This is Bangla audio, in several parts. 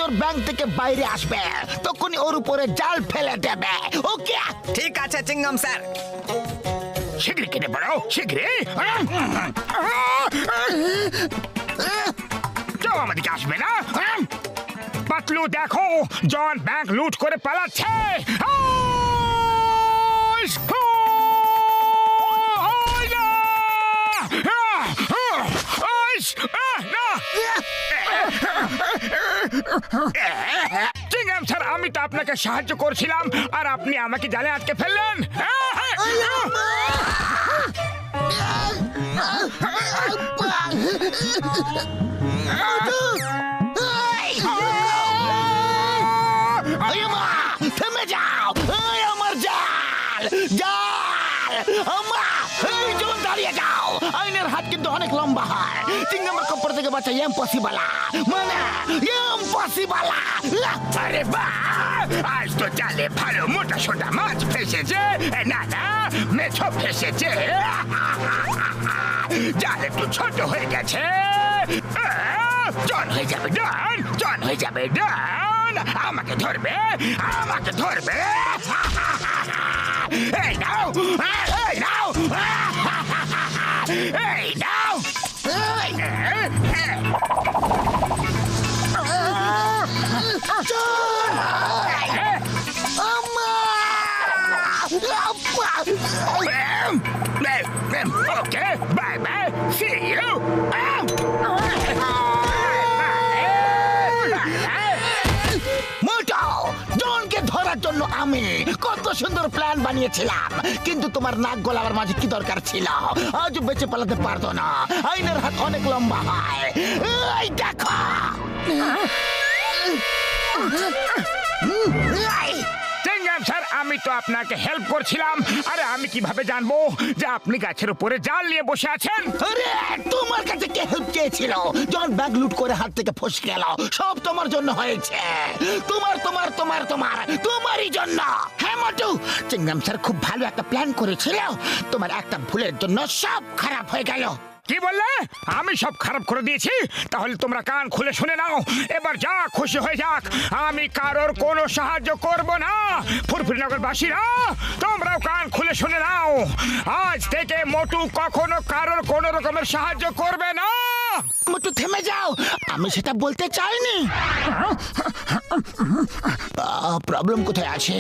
তোর ব্যাংক থেকে বাইরে আসবে তখনই ওর উপরে জাল ফেলে দেবে। ওকে, ঠিক আছে চিংগাম স্যার। শীঘ্রই কেটে পড়ো, শীঘ্রই। কেউ আমাদেরকে আসবে না। পাতলু দেখো, জন ব্যাংক লুট করে পালাচ্ছে। চিংগাম স্যার, আমি তো আপনাকে সাহায্য করছিলাম আর আপনি আমাকে জালে আটকে ফেললেন। থেমে যাও, আমার জাল জাল। জন দাঁড়িয়ে যাও, আইনের হাত কিন্তু অনেক লম্বা হয়। চিংগামের কপড় থেকে বাঁচা ইম্পসিবল, মানে ইম্পসিবল। আরে বাহ, আজ তো জালে ভালো মোটা সোটা মাছ ফেসেছে। না না, মেছো ফেসেছে। জাল একটু ছোট হয়ে গেছে। জন হয়ে যাবে ডান, জন হয়ে যাবে ডান। আমাকে ধরবে, আমাকে ধরবে। এই নাও, এই নাও, এই নাও। Okay, bye bye. See you. মোটো, জনকে ধরার জন্য আমি কত সুন্দর প্ল্যান বানিয়েছিলাম, কিন্তু তোমার নাক গলাবার মাঝে কি দরকার ছিল? আজ বেঁচে পালাতে পারতো না, আইনের হাত অনেক লম্বা হয়। এই দেখো, চিংগাম স্যার, আমি তো আপনাকে হেল্প করছিলাম। আরে আমি কিভাবে জানবো যে আপনি গাছের উপরে জাল নিয়ে বসে আছেন? আরে তোমার কাছে কে হেল্প চেয়েছিল? যখন ব্যাগ লুট করে হাত থেকে ফসকে গেল, সব তোমার জন্য হয়েছে। তোমার তোমার তোমার তোমার তোমারই জন্য। হ্যাঁ মোটু, চিংগাম স্যার খুব ভালো একটা প্ল্যান করেছিল, তোমার একটা ভুলের জন্য সব খারাপ হয়ে গেল। কি বললে? আমি সব খারাপ করে দিয়েছি? তাহলে তোমরা কান খুলে শুনে নাও, এবার যা খুশি হয়ে যাক, আমি কারোর কোনো সাহায্য করব না। ফুরফুরিনগরবাসীরা, তোমরাও কান খুলে শুনে নাও, আজ থেকে মোটু কখনো কারোর কোনো রকমের সাহায্য করবে না। মোটু থেমে যাও, আমি সেটা বলতে চাইনি। প্রবলেম কোথায় আছে?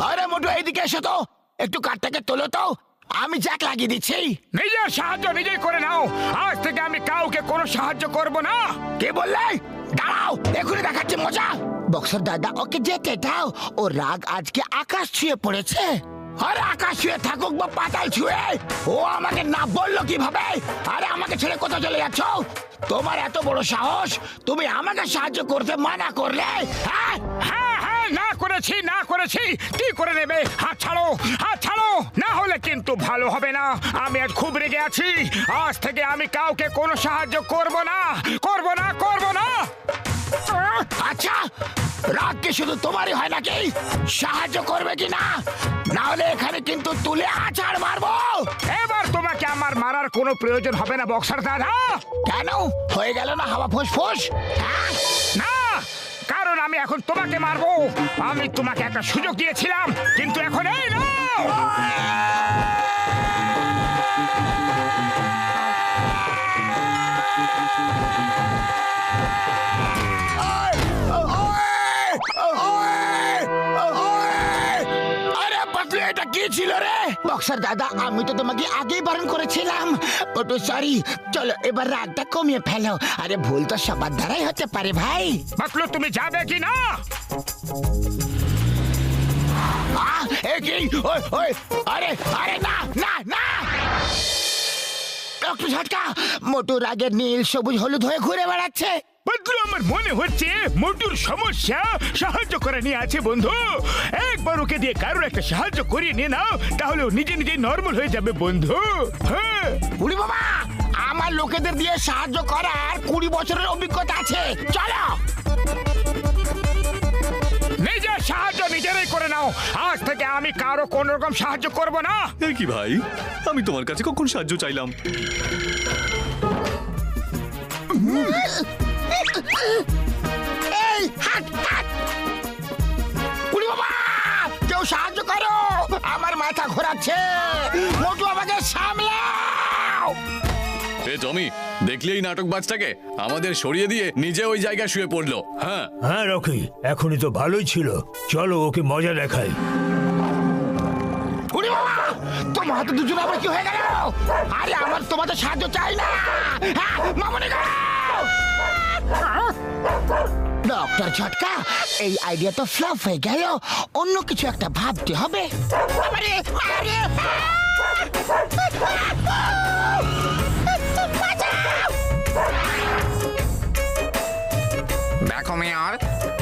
আরে মোটু, এইদিকে এসো তো, একটু কাঠটাকে তোলো তো, আমি জ্যাক লাগিয়ে দিচ্ছি। নিজের সাহায্য নিজেই করে নাও, আজ থেকে আমি কাউকে কোনো সাহায্য করব না। কে বললে? দাঁড়াও, এখনই দেখাচ্ছি মজা। বক্সার দাদা, ওকে যেতে দাও, ও রাগ আজকে আকাশ ছুঁয়ে পড়েছে। আরে আকাশ ছুঁয়ে থাকুক বা পাতাল ছুঁয়ে, ও আমাকে না বললো কিভাবে? আরে আমাকে ছেড়ে কোথাও চলে যাচ্ছ? তোমার এত বড় সাহস, তুমি আমাকে সাহায্য করতে মানা করলে? হ্যাঁ হ্যাঁ হ্যাঁ, না করেছি না করেছি, কি করে নেবে? হাত ছাড়ো, হাত ছাড়ো, না হলে কিন্তু ভালো হবে না। আমি আজ খুব রেগে আছি, আজ থেকে আমি কাউকে কোনো সাহায্য করব না, করব না, করব না। আচ্ছা, রাগ কি শুধু তোমারই হয় নাকি? সাহায্য করবে কি না? না হলে এখানে কিন্তু তুলে আছাড় মারবো। এবার তোমাকে আমার মারার কোনো প্রয়োজন হবে না বক্সার দাদা। কেন? হয়ে গেল না হাওয়া ফুসফুস? না, কারণ আমি এখন তোমাকে মারবো। আমি তোমাকে একটা সুযোগ দিয়েছিলাম, কিন্তু এখন এই না। এটা কি ছিল রে? বক্সার দাদা, আমি তো তোমাকে আগেই বারণ করেছিলাম। ওটো সরি, চলো এবার রাগটা কমিয়ে ফেলো। আরে ভুল তো সবার দ্বারাই হতে পারে ভাই। বাকলো, তুমি যাবে কি না? আরে আরে না না না, একটু ঝটকা। মোটু রাগের নীল সবুজ হলুদ হয়ে ঘুরে বেড়াচ্ছে। বন্ধু, আমার মনে হচ্ছে মোটুর সমস্যা সাহায্য করে নিয়ে আছে বন্ধু। একবার ওকে দিয়ে কারোর একটা সাহায্য করিয়ে নিয়ে নাও, তাহলে ও নিজে নিজে নর্মাল হয়ে যাবে বন্ধু। হ্যাঁ উড়ি বাবা, আমার লোকেদের দিয়ে সাহায্য করার 20 বছরের অভিজ্ঞতা আছে, চলো। নিজের সাহায্য নিজেরাই করে নাও। আজ থেকে আমি কারো কোন রকম সাহায্য করব না। এ কি ভাই, আমি তোমার কাছে কখন সাহায্য চাইলাম? এই হাট হাট, উড়ি বাবা, কেউ সাহায্য করো, আমার মাথা ঘোরাচ্ছে। মোটু আমাকে সামলাও। এ টমি, দেখলি এই নাটকবাজটাকে? আমাদের সরিয়ে দিয়ে নিজে ওই জায়গায় শুয়ে পড়লো। হ্যাঁ হ্যাঁ রকি, এখনই তো ভালোই ছিল, চলো ওকে মজা দেখাই। উড়ি বাবা, তোমার হাতে দুজন আবার কি হয়ে গেল? আরে আমার তোমাদের সাহায্য চাই না। হ্যাঁ, মামুনি গো! ডক্টর ঝটকা, এই আইডিয়া তো ফ্লপ হয়ে গেল। অন্য কিছু একটা ভাবতে হবে। আরে, আরে, দেখো মেয়র,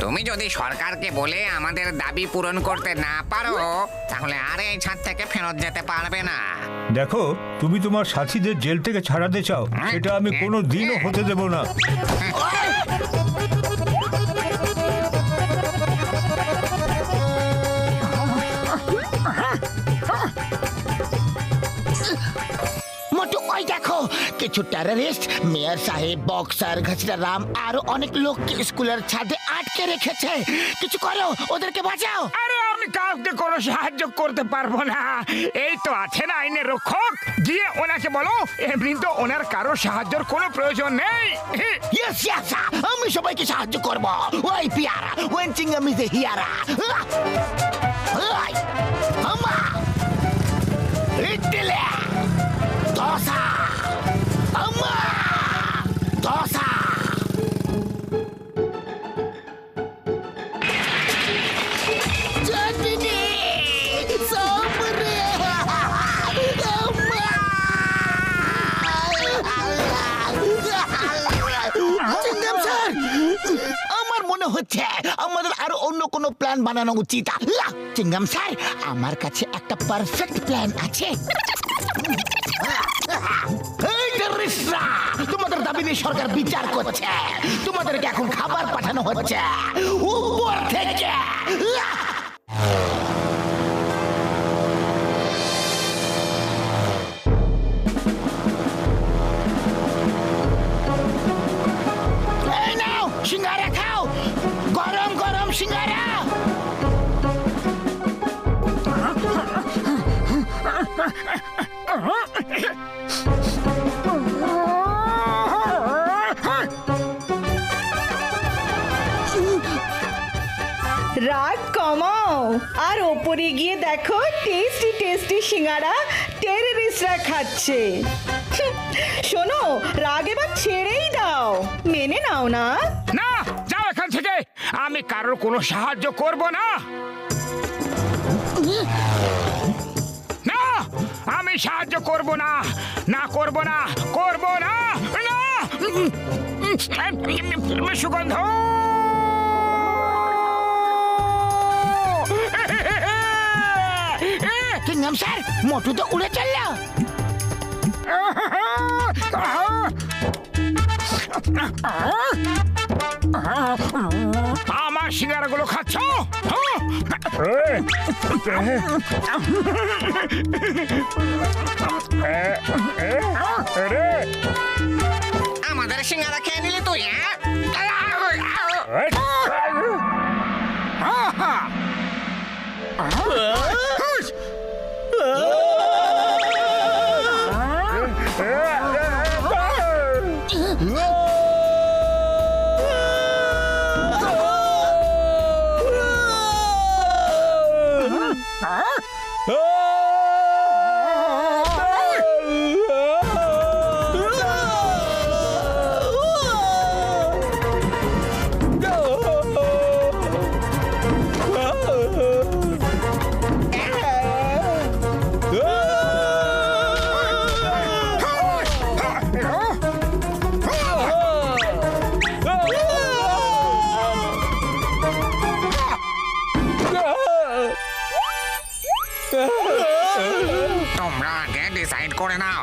তুমি যদি সরকারকে বলে আমাদের দাবি পূরণ করতে না পারো, তাহলে আর এই ছাদ থেকে ফেরত যেতে পারবে না। দেখো, তুমি তোমার সাথীদের জেল থেকে ছাড়াতে চাও, সেটা আমি কোনো দিনও হতে দেব না। মোটু, ওই দেখো, কিছু টেররিস্ট মেয়র সাহেব, বক্সার, ঘাসিরা রাম আরো অনেক লোককে স্কুলের ছাদে আটকে রেখেছে। কিছু করো, ওদেরকে বাঁচাও। আরে আমি কাউকে কোনো সাহায্য করতে পারবো না। এই তো আছেন আইনের রক্ষক, গিয়ে ওনাকে বলো এমনি তো ওনার কারো সাহায্যের কোনো প্রয়োজন নেই। ইয়েস ইয়েস, আমি সবাইকে সাহায্য করব। ওই পিয়ারা, ওয়েন চিংগাম ইজ এ হিয়ারা। ওই আমা ইডলি দোসা, আমা দোসা। চাটনি সামরে চিংগাম স্যার, আমার মনে হচ্ছে আমাদের আরো অন্য কোনো প্ল্যান বানানো উচিত। চিংগাম স্যার, আমার কাছে একটা পারফেক্ট প্ল্যান আছে। এই টেররিস্টরা, তোমাদের দাবি নিয়ে সরকার বিচার করছে। তোমাদেরকে এখন খাবার পাঠানো হচ্ছে উপর থেকে। এই নাও, সিঙ্গারা খাও, গরম গরম সিঙ্গারা। রাগ কমাও আর ওপরে গিয়ে দেখো টেস্টি টেস্টি সিঙ্গারা টেররিস্টরা খাচ্ছে। শোনো, রাগ এবার ছেড়েই দাও, মেনে নাও না। না, যাও এখান থেকে, আমি কারোর কোনো সাহায্য করব না। না, আমি সাহায্য করব না, না করব না, করব না, না। সুগন্ধ, চিংগাম স্যার, মোটু তো উড়ে চলল। আমার সিঙ্গারাগুলো খাচ্ছ? আমাদের সিঙ্গারা খেয়ে নিলি তুই? তোমরা আগে ডিসাইড করে নাও,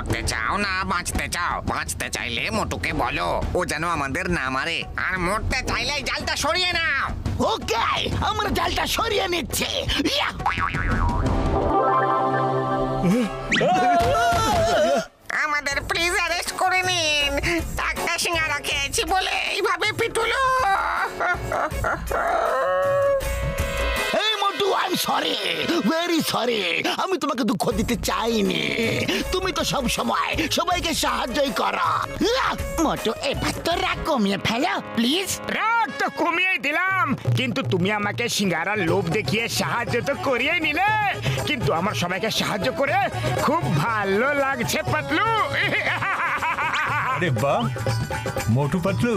মরতে চাও না বাঁচতে চাও? বাঁচতে চাইলে মোটুকে বলো, ও যেন আমাদের না মারে। আর মরতে চাইলে এই জালটা সরিয়ে নাও। ওকে, আমরা জালটা সরিয়ে নিচ্ছে। ইয়া! আমাদের প্লিজ অ্যারেস্ট করে নিন। একটা সিঙ্গারা খেয়েছি বলে এইভাবে পিটুলো। এই মোটু, I am sorry, very sorry. আমি তোমাকে দুঃখ দিতে চাইনি। তুমি তো সব সময় সবাইকে সাহায্যই করো। ইয়া! মোটু, এবার তো রাগ কমিয়ে ফেলো প্লিজ। রাগ তো কমিয়ে দিলাম, কিন্তু তুমি আমাকে সিঙ্গারার লোভ দেখিয়ে সাহায্য তো করিয়ে নিলে। কিন্তু আমার সবাইকে সাহায্য করে খুব ভালো লাগছে পাতলু। আরে বাহ মোটু পাতলু,